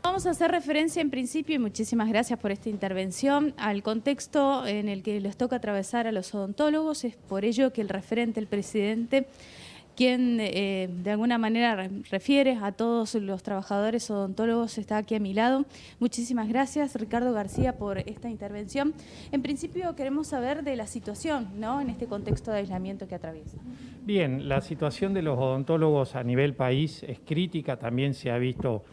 Vamos a hacer referencia en principio, y muchísimas gracias por esta intervención, al contexto en el que les toca atravesar a los odontólogos. Es por ello que el referente, el presidente, quien de alguna manera refiere a todos los trabajadores odontólogos, está aquí a mi lado. Muchísimas gracias, Ricardo García, por esta intervención. En principio queremos saber de la situación, ¿no?, en este contexto de aislamiento que atraviesa. Bien, la situación de los odontólogos a nivel país es crítica, también se ha visto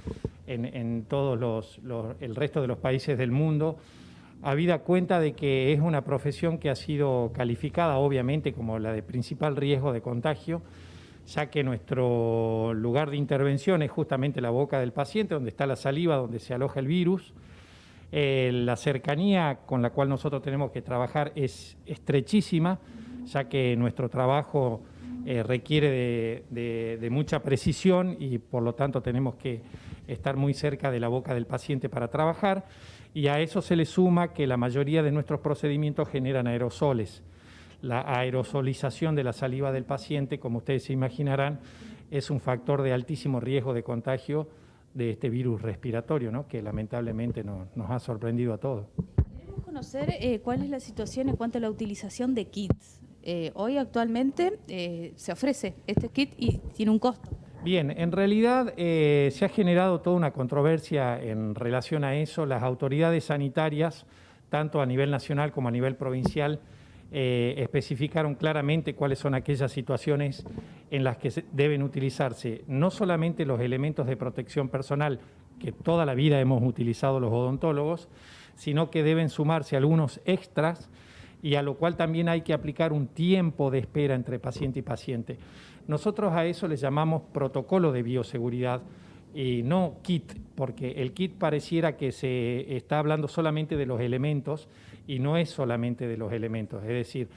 en todos el resto de los países del mundo, habida cuenta de que es una profesión que ha sido calificada obviamente como la de principal riesgo de contagio, ya que nuestro lugar de intervención es justamente la boca del paciente, donde está la saliva, donde se aloja el virus. La cercanía con la cual nosotros tenemos que trabajar es estrechísima, ya que nuestro trabajo requiere de mucha precisión y por lo tanto tenemos que estar muy cerca de la boca del paciente para trabajar, y a eso se le suma que la mayoría de nuestros procedimientos generan aerosoles. La aerosolización de la saliva del paciente, como ustedes se imaginarán, es un factor de altísimo riesgo de contagio de este virus respiratorio, ¿no?, que lamentablemente nos ha sorprendido a todos. Queremos conocer cuál es la situación en cuanto a la utilización de kits. Hoy actualmente se ofrece este kit y tiene un costo. Bien, en realidad se ha generado toda una controversia en relación a eso. Las autoridades sanitarias, tanto a nivel nacional como a nivel provincial, especificaron claramente cuáles son aquellas situaciones en las que deben utilizarse no solamente los elementos de protección personal que toda la vida hemos utilizado los odontólogos, sino que deben sumarse algunos extras, y a lo cual también hay que aplicar un tiempo de espera entre paciente y paciente. Nosotros a eso le llamamos protocolo de bioseguridad y no kit, porque el kit pareciera que se está hablando solamente de los elementos y no es solamente de los elementos, es decir,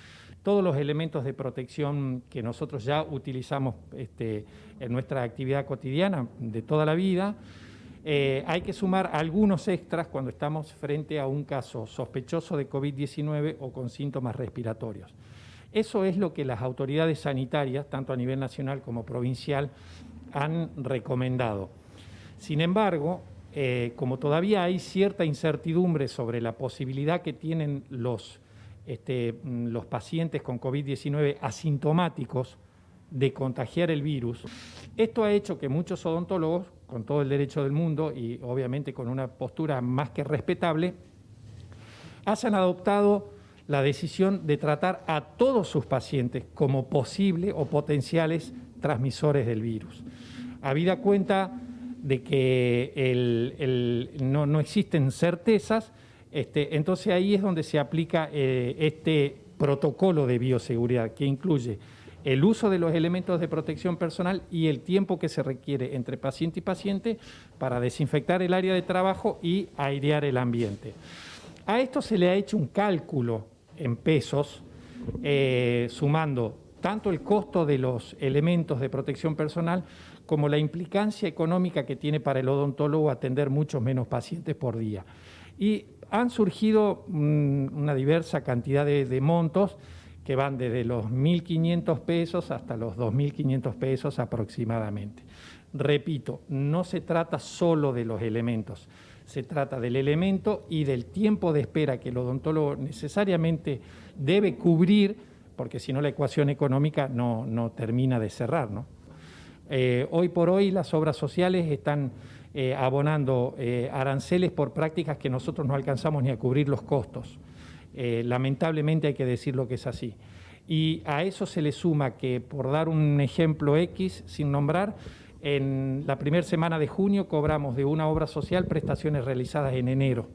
todos los elementos de protección que nosotros ya utilizamos en nuestra actividad cotidiana de toda la vida. Hay que sumar algunos extras cuando estamos frente a un caso sospechoso de COVID-19 o con síntomas respiratorios. Eso es lo que las autoridades sanitarias, tanto a nivel nacional como provincial, han recomendado. Sin embargo, como todavía hay cierta incertidumbre sobre la posibilidad que tienen los pacientes con COVID-19 asintomáticos de contagiar el virus, esto ha hecho que muchos odontólogos, con todo el derecho del mundo y obviamente con una postura más que respetable, hayan adoptado la decisión de tratar a todos sus pacientes como posibles o potenciales transmisores del virus. Habida cuenta de que no existen certezas, entonces ahí es donde se aplica este protocolo de bioseguridad que incluye el uso de los elementos de protección personal y el tiempo que se requiere entre paciente y paciente para desinfectar el área de trabajo y airear el ambiente. A esto se le ha hecho un cálculo en pesos, sumando tanto el costo de los elementos de protección personal como la implicancia económica que tiene para el odontólogo atender muchos menos pacientes por día. Y han surgido una diversa cantidad de montos que van desde los 1.500 pesos hasta los 2.500 pesos aproximadamente. Repito, no se trata solo de los elementos, se trata del elemento y del tiempo de espera que el odontólogo necesariamente debe cubrir, porque si no la ecuación económica no termina de cerrar, ¿no? Hoy por hoy las obras sociales están abonando aranceles por prácticas que nosotros no alcanzamos ni a cubrir los costos. Lamentablemente hay que decirlo que es así. Y a eso se le suma que, por dar un ejemplo X sin nombrar, en la primera semana de junio cobramos de una obra social prestaciones realizadas en enero.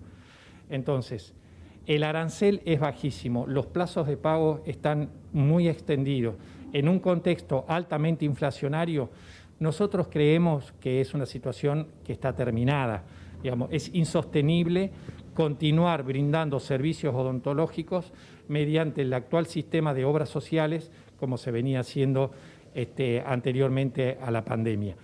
Entonces, el arancel es bajísimo, los plazos de pago están muy extendidos. En un contexto altamente inflacionario, nosotros creemos que es una situación que está terminada. Digamos, es insostenible continuar brindando servicios odontológicos mediante el actual sistema de obras sociales como se venía haciendo anteriormente a la pandemia.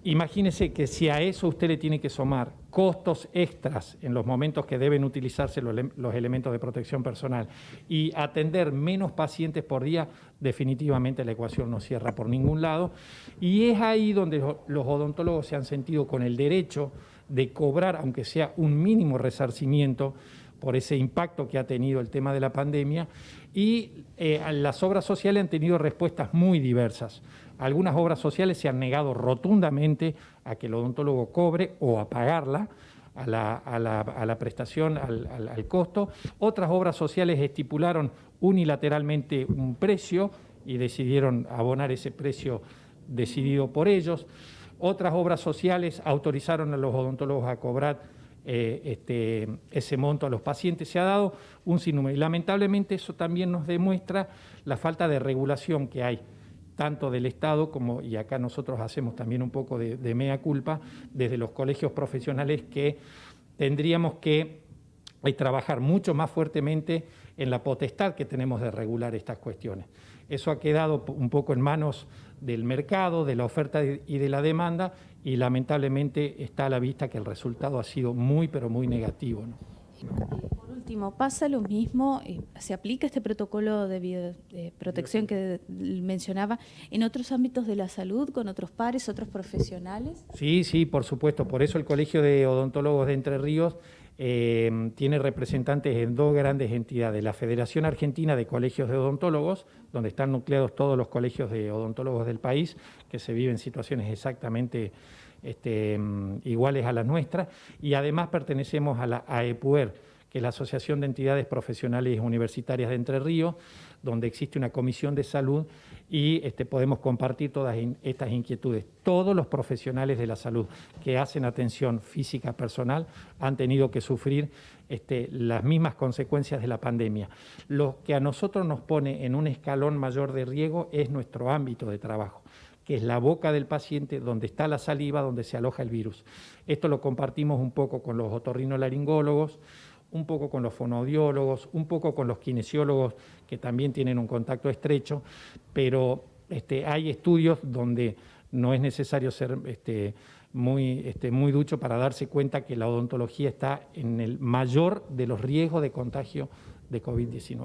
Imagínese que si a eso usted le tiene que sumar costos extras en los momentos que deben utilizarse los elementos de protección personal y atender menos pacientes por día, definitivamente la ecuación no cierra por ningún lado. Y es ahí donde los odontólogos se han sentido con el derecho de cobrar, aunque sea un mínimo resarcimiento, por ese impacto que ha tenido el tema de la pandemia, y las obras sociales han tenido respuestas muy diversas. Algunas obras sociales se han negado rotundamente a que el odontólogo cobre o a pagarla, a la prestación, al costo. Otras obras sociales estipularon unilateralmente un precio y decidieron abonar ese precio decidido por ellos. Otras obras sociales autorizaron a los odontólogos a cobrar ese monto a los pacientes. Se ha dado un sinnúmero y lamentablemente eso también nos demuestra la falta de regulación que hay tanto del Estado como, y acá nosotros hacemos también un poco de mea culpa, desde los colegios profesionales, que tendríamos que trabajar mucho más fuertemente en la potestad que tenemos de regular estas cuestiones. Eso ha quedado un poco en manos del mercado, de la oferta y de la demanda, y lamentablemente está a la vista que el resultado ha sido muy, pero muy negativo, ¿no? Por último, ¿pasa lo mismo? ¿Se aplica este protocolo de protección que mencionaba en otros ámbitos de la salud, con otros pares, otros profesionales? Sí, por supuesto. Por eso el Colegio de Odontólogos de Entre Ríos tiene representantes en dos grandes entidades: la Federación Argentina de Colegios de Odontólogos, donde están nucleados todos los colegios de odontólogos del país, que se viven situaciones exactamente iguales a las nuestras, y además pertenecemos a la AEPUER, que es la Asociación de Entidades Profesionales Universitarias de Entre Ríos, donde existe una comisión de salud y podemos compartir todas estas inquietudes. Todos los profesionales de la salud que hacen atención física personal han tenido que sufrir las mismas consecuencias de la pandemia. Lo que a nosotros nos pone en un escalón mayor de riesgo es nuestro ámbito de trabajo, que es la boca del paciente, donde está la saliva, donde se aloja el virus. Esto lo compartimos un poco con los otorrinolaringólogos, un poco con los fonoaudiólogos, un poco con los kinesiólogos, que también tienen un contacto estrecho, pero hay estudios donde no es necesario ser muy ducho para darse cuenta que la odontología está en el mayor de los riesgos de contagio de COVID-19.